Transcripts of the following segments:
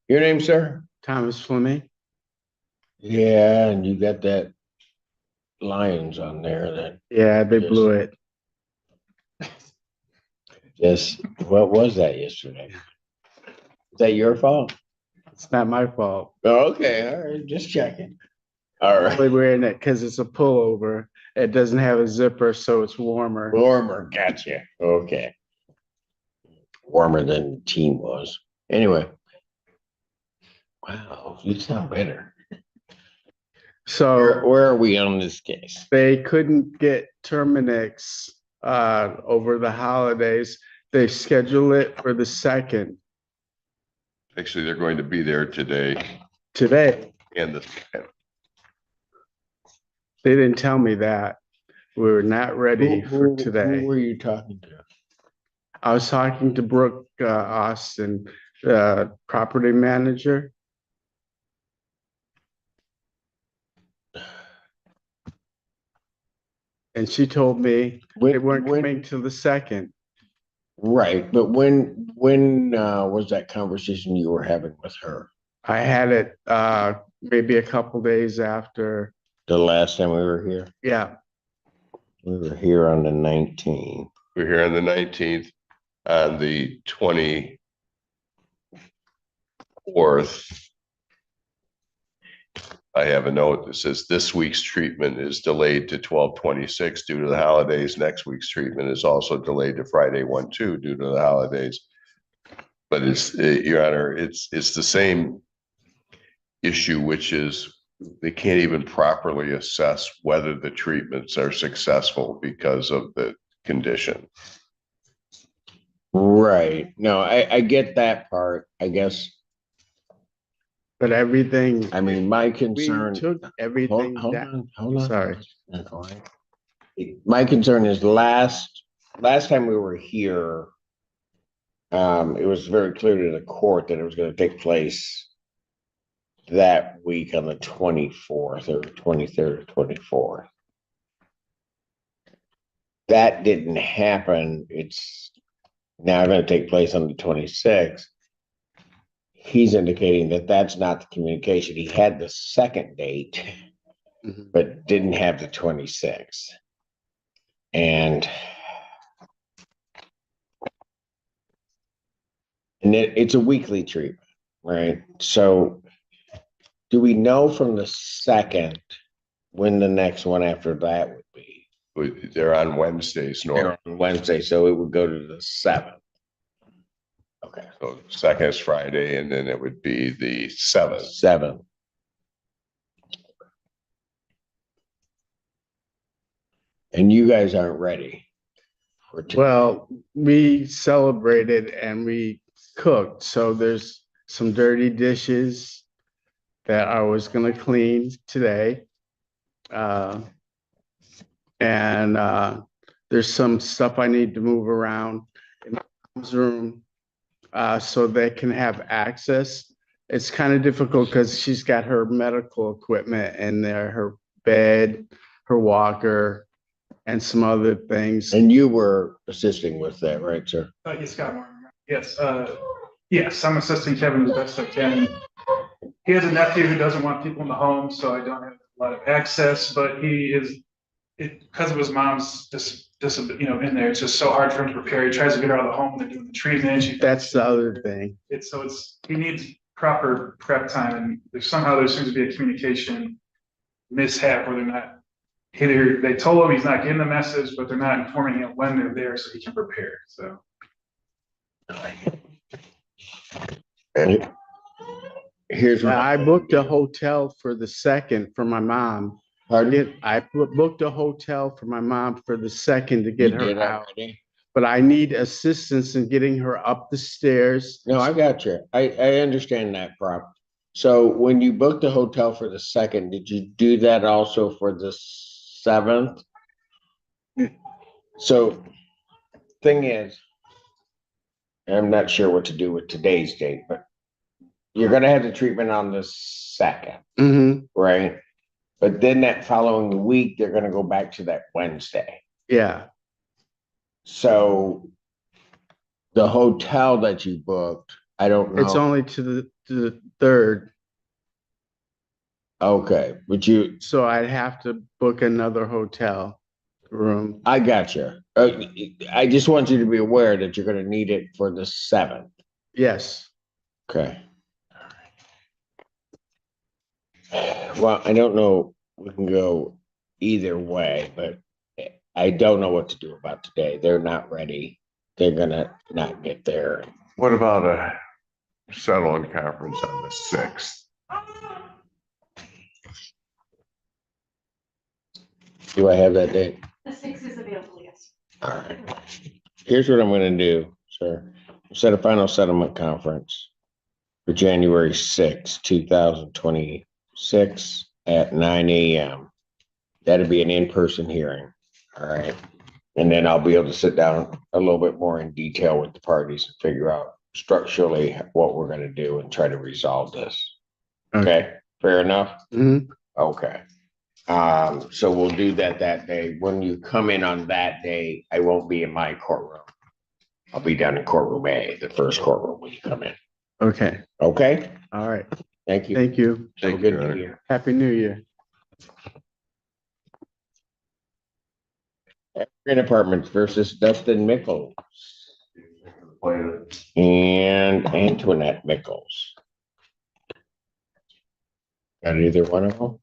Your name, sir? Thomas Fleming. Yeah, and you got that Lions on there that Yeah, they blew it. just, what was that yesterday? Is that your fault? It's not my fault. Oh, okay, all right, just checking. All I'm right, only wearing it because it's a pullover. It doesn't have a zipper, so it's warmer. warmer, gotcha. Okay. Warmer than the team was. Anyway. Wow, you sound better. So Where are we on this case? they couldn't get Terminix over the holidays. They scheduled it for the 2nd Actually, they're going to be there today today. and They didn't tell me that. We were not ready for today. Who were you talking to? I was talking to Brooke Austin, property manager. And she told me they weren't coming to the 2nd. Right, but when was that conversation you were having with her? I had it maybe a couple days after. The last time we were here? Yeah. We were here on the 19th. we're here on the 19th. On the 24th, I have a note that says this week's treatment is delayed to 12/26 due to the holidays. Next week's treatment is also delayed to Friday 1/2 due to the holidays. But it's, Your Honor, it's the same issue, which is they can't even properly assess whether the treatments are successful because of the condition. Right. No, I get that part, I guess. But everything, I mean, my we concern. took everything down. Hold on. Sorry. That's all right. My concern is last time we were here, it was very clear to the court that it was going to take place that week on the 24th or 23rd or 24th. That didn't happen. It's now going to take place on the 26th. He's indicating that that's not the communication. He had the second date, but didn't have the 26th. And it's a weekly treatment, right? So do we know from the 2nd when the next one after that would be? They're on Wednesdays, They're on Wednesday, so it would go to the 7th. Okay. So the 2nd is Friday, and then it would be the 7th. 7th. And you guys aren't ready for today. Well, we celebrated and we cooked. So there's some dirty dishes that I was going to clean today. And there's some stuff I need to move around in the mom's room so they can have access. It's kind of difficult because she's got her medical equipment in there, her bed, her walker, and some other things. And you were assisting with that, right, sir? Yes, Scott. Yes. Yes, I'm assisting Kevin as best I can. He has a nephew who doesn't want people in the home, so I don't have a lot of access, but he is, because of his mom's in there, it's just so hard for him to prepare. He tries to get her out of the home when they're doing the treatment. That's the other thing. He needs proper prep time, and somehow there seems to be a communication mishap where they're not, either they told him he's not getting the message, but they're not informing him when they're there so he can prepare. So Here's what I booked a hotel for the 2nd for my mom. I booked a hotel for my mom for the 2nd to get her out. already? But I need assistance in getting her up the stairs. No, I got you. I understand that problem. So when you booked the hotel for the 2nd, did you do that also for the 7th? So thing is, I'm not sure what to do with today's date, but you're gonna have the treatment on the 2nd, right? But then that following week, they're gonna go back to that Wednesday. Yeah. So the hotel that you booked, I don't It's know. only to the third, Okay, but you, so I'd have to book another hotel room. I got you. I just want you to be aware that you're gonna need it for the 7th. Yes. Okay. Well, I don't know, we can go either way, but I don't know what to do about today. They're not ready. They're gonna not get there. What about a settlement conference on the 6th? Do I have that date? The 6th is available, yes. All right. Here's what I'm gonna do, sir. Set a final settlement conference for January 6, 2026 at 9 a.m. That'll be an in-person hearing. All right. And then I'll be able to sit down a little bit more in detail with the parties and figure out structurally what we're gonna do and try to resolve this. Okay, fair enough? Mhm. Okay. So we'll do that day. When you come in on that day, I won't be in my courtroom. I'll be down in courtroom A, the first courtroom when you come in. Okay. Okay? All right. Thank you. Thank you. Have a Thank you, good Your New Honor. Year. Happy New Year. Evergreen Apartments versus Dustin Mickles and Antoinette Mickles. Got either one of them?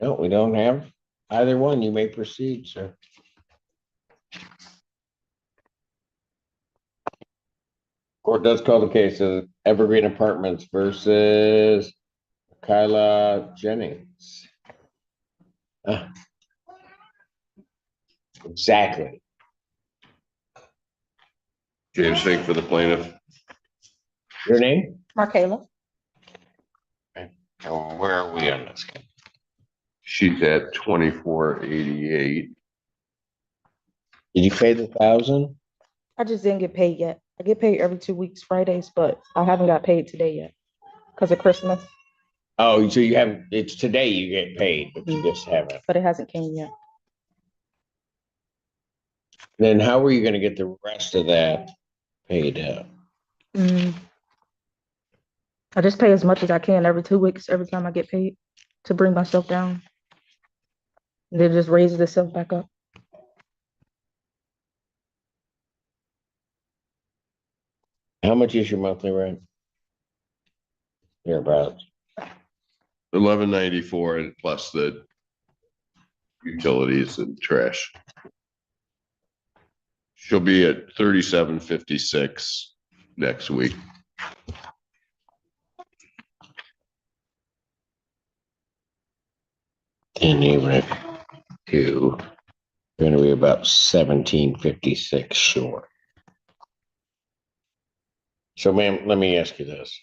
No, we don't have either one. You may proceed, sir. Court does call the case of Evergreen Apartments versus Kyla Jennings. Ah. Exactly. James Fink for the plaintiff. Your name? Markayla? And where are we on this? She's at 2488. Did you pay the 1,000? I just didn't get paid yet. I get paid every 2 weeks, Fridays, but I haven't got paid today yet because of Christmas, Oh, so you haven't, it's today you get paid, but you just haven't. but it hasn't came yet. Then how are you gonna get the rest of that paid up? Mm. I just pay as much as I can every 2 weeks, every time I get paid to bring myself down. And then just raises itself back up. How much is your monthly rent? Hereabouts. 1194 plus the utilities and trash. She'll be at 3756 next week. And you went to, gonna be about 1756 short. So ma'am, let me ask you this.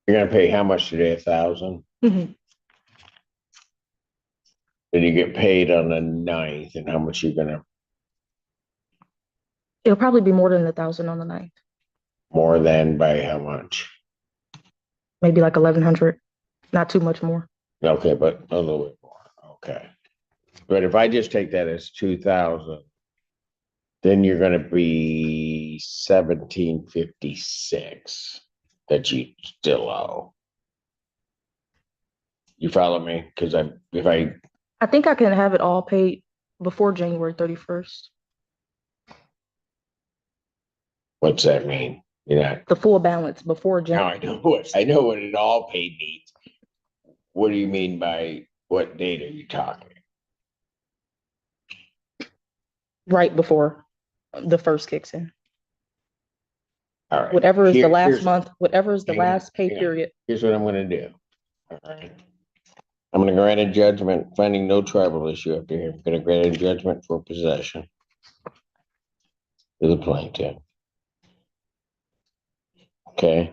You're gonna pay how much today? 1,000? Mhm. Then you get paid on the 9th, and how much you gonna, It'll probably be more than 1,000 on the ninth, more than by how much? maybe like 1,100, not too much more. Okay, but a little bit more, okay. But if I just take that as 2,000, then you're gonna be 1756 that you still owe. You follow me? Cause if I, I think I can have it all paid before January 31st, what's that mean? You know, the full balance before now January. I know what it all paid means. What do you mean by, what date are you talking? Right before the first kicks in. All right. Whatever is the last Here's- month, whatever is the hang on, last pay hang on. period. Here's what I'm gonna do. All right. I'm gonna grant a judgment, finding no tribal issue up here. I'm gonna grant a judgment for possession to the plaintiff. Okay.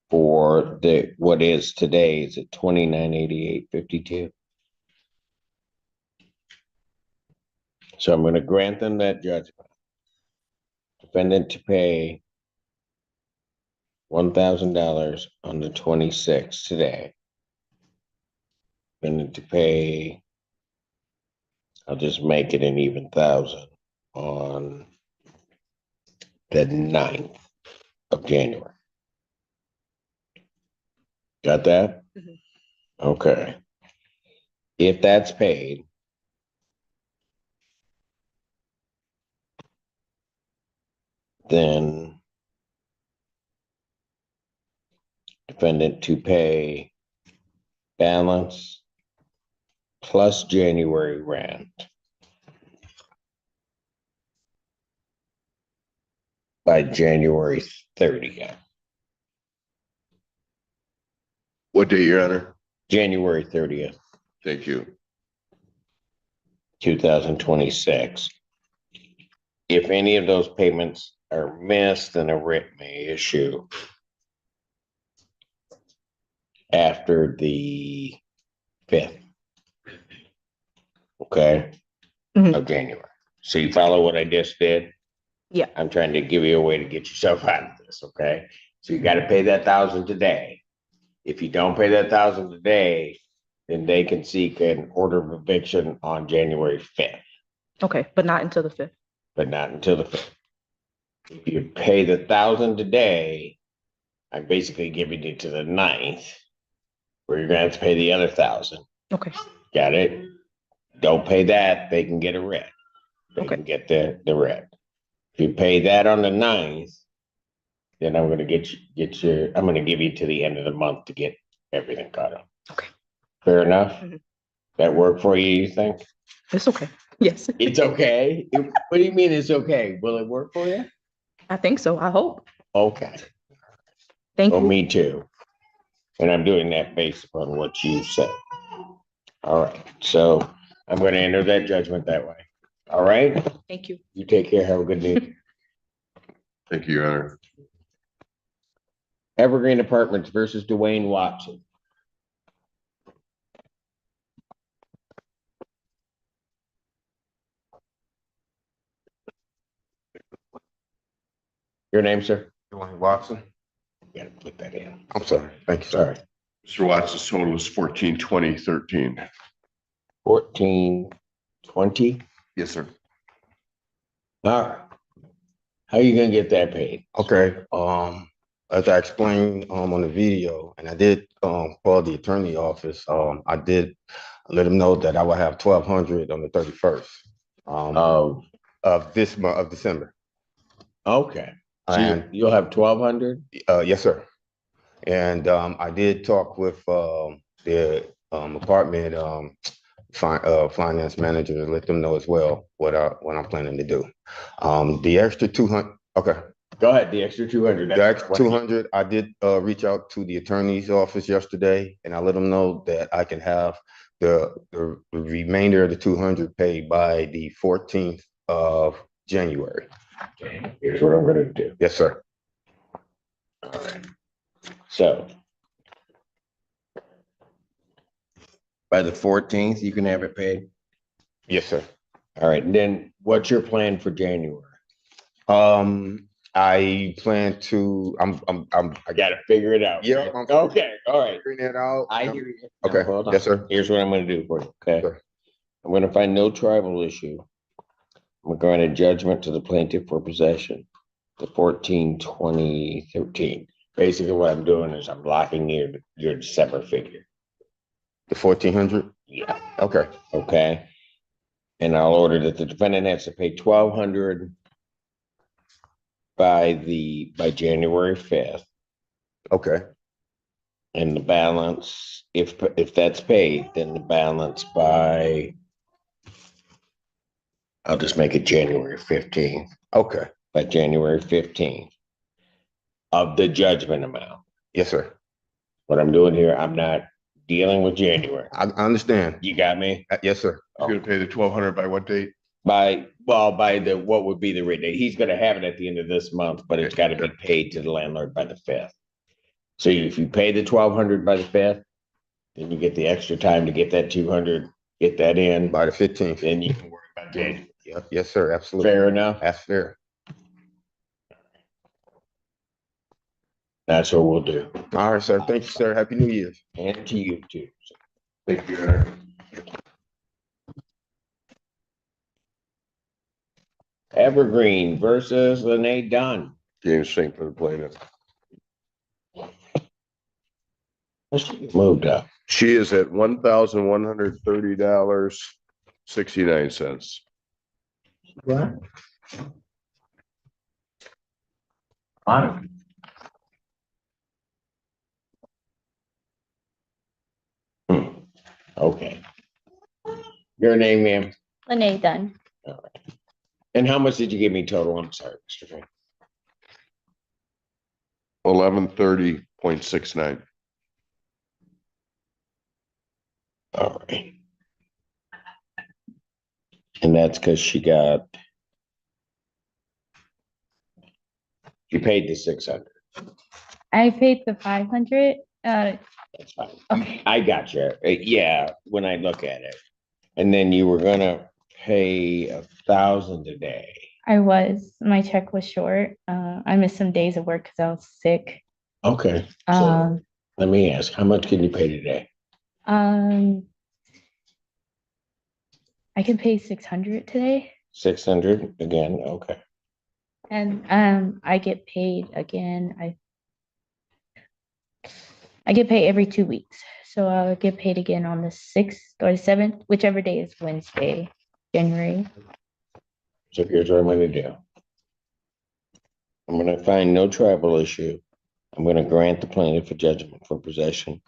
For the, what is today, is it 2988.52? So I'm gonna grant them that judgment. Defendant to pay $1,000 on the 26th today. Defendant to pay, I'll just make it an even 1,000 on the 9th of January. Got that? Mhm. Okay. If that's paid, then defendant to pay balance plus January rent by January 30th. What date, Your Honor? January 30th, Thank you. 2026. If any of those payments are missed, then a writ may issue after the 5th. Okay, Mhm. of January. So you follow what I just did? Yeah. I'm trying to give you a way to get yourself out of this, okay? So you gotta pay that 1,000 today. If you don't pay that 1,000 today, then they can seek an order of eviction on January 5th, Okay, but not until the 5th. but not until the 5th. If you pay the 1,000 today, I'm basically giving you to the 9th, where you're gonna have to pay the other 1,000. Okay, Got it? Don't pay that, they can get a writ. They Okay. can get the writ. If you pay that on the 9th, then I'm gonna I'm gonna give you to the end of the month to get everything caught up. Okay. Fair enough? Mhm. That work for you think? it's okay. Yes, It's okay? What do you mean it's okay? Will it work for you? I think so. I hope. Okay, Thank well, you. me too. And I'm doing that based upon what you said. All right, so I'm gonna enter that judgment that way. All right, Thank you. you take care, have a good day. Thank you, Your Honor. Evergreen Apartments versus Dwayne Watson. Your name, sir? Dwayne Watson. You gotta put that in. I'm sorry. Thank you, sir. Sorry. Mr. Watson's total is 142013. 1420. Yes, sir. All right. How you gonna get that paid? Okay, as I explained, on the video, and I did, call the attorney office, I did let them know that I will have 1,200 on the 31st, Oh, of this month of December. okay. So And, you'll have 1,200? yes, sir. And, I did talk with, the, apartment, finance manager to let them know as well what I'm planning to do. The extra 200, okay. Go ahead, the extra 200. The extra 200, I did reach out to the attorney's office yesterday, and I let them know that I can have the remainder of the 200 paid by the 14th of January. Okay, here's what I'm gonna do. Yes, sir. All right. So by the 14th, you can have it paid? Yes, sir. All right, and then what's your plan for January? I plan to. I gotta figure it out. Yeah, right? Okay, all right. figuring that out. I hear you. Now, Okay. hold on. Yes, sir. Here's what I'm gonna do for you, okay? Sure. I'm gonna find no tribal issue. I'm going to judgment to the plaintiff for possession, the 14/20/13. Basically, what I'm doing is I'm locking your December figure. The 1,400. Yeah, Okay. okay. And I'll order that the defendant has to pay 1,200 by January 5th. Okay. And the balance, if that's paid, then the balance by, I'll just make it January 15th, Okay. by January 15th of the judgment amount. Yes, sir. What I'm doing here, I'm not dealing with January. I understand. You got me? Yes, sir. You're gonna pay the 1,200 by what date? By what would be the rate date? He's gonna have it at the end of this month, but it's gotta be paid to the landlord by the 5th. So if you pay the 1,200 by the 5th, then you get the extra time to get that 200, get that in, By the 15th. then you can worry about January. Yeah. Yes, sir. Absolutely. Fair enough? That's fair. That's what we'll do. All right, sir. Thank you, sir. Happy New Year. And to you too. Thank you, Your Honor. Evergreen versus Lene Dunn. James Fink for the plaintiff. Let's get moved up. She is at $1,130.69. What? On. Okay. Your name, ma'am? Lene Dunn. And how much did you give me total? I'm sorry, Mr. Fink. 1130.69. All right. And that's because she paid the 600. I paid the 500. That's fine. Okay. I got you. Yeah, when I look at it. And then you were gonna pay 1,000 a day. My check was short. I missed some days of work because I was sick. Okay. So Um, let me ask, how much can you pay today? I can pay 600 today, 600 again? Okay. and I get paid again. I get paid every 2 weeks, so I'll get paid again on the 6th or the 7th, whichever day is Wednesday, January. So here's what I'm gonna do. I'm gonna find no tribal issue. I'm gonna grant the plaintiff a judgment for possession.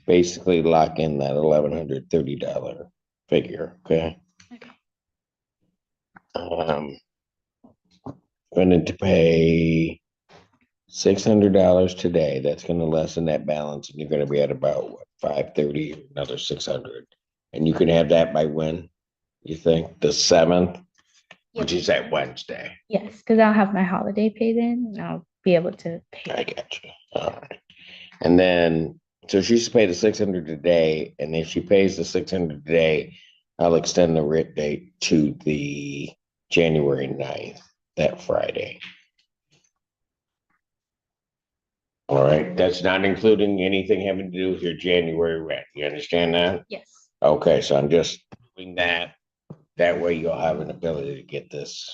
Basically lock in that $1,130 figure, okay? Okay. Going to pay $600 today. That's gonna lessen that balance, and you're gonna be at about what, 530, another 600. And you can have that by when? You think the 7th, which is that Wednesday? Yes, because I'll have my holiday pay then, and I'll be able to pay. I got you. All right. And then, so she should pay the 600 a day, and if she pays the 600 a day, I'll extend the writ date to the January 9th, that Friday. All right, that's not including anything having to do with your January rent. You understand that? Yes. Okay, so I'm just doing that. That way you'll have an ability to get this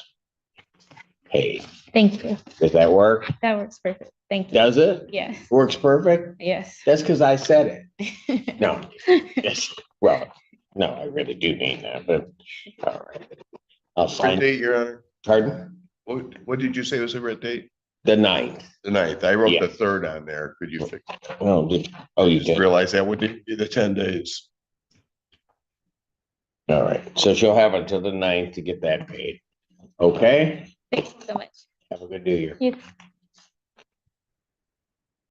paid. Thank you. Does that work? That works perfect. Thank you. Does it? Yes. Works perfect? Yes. That's because I said it. No. Yes, well, no, I really do mean that, but, all right. I'll What sign, date, Your Honor? pardon? What did you say was the red date? The 9th. The 9th. I wrote Yeah. the 3rd on there. Could you fix? Oh, you Just did? realize that would be the 10 days. All right, so she'll have until the 9th to get that paid. Okay? Thank you so much. Have a good New Year. You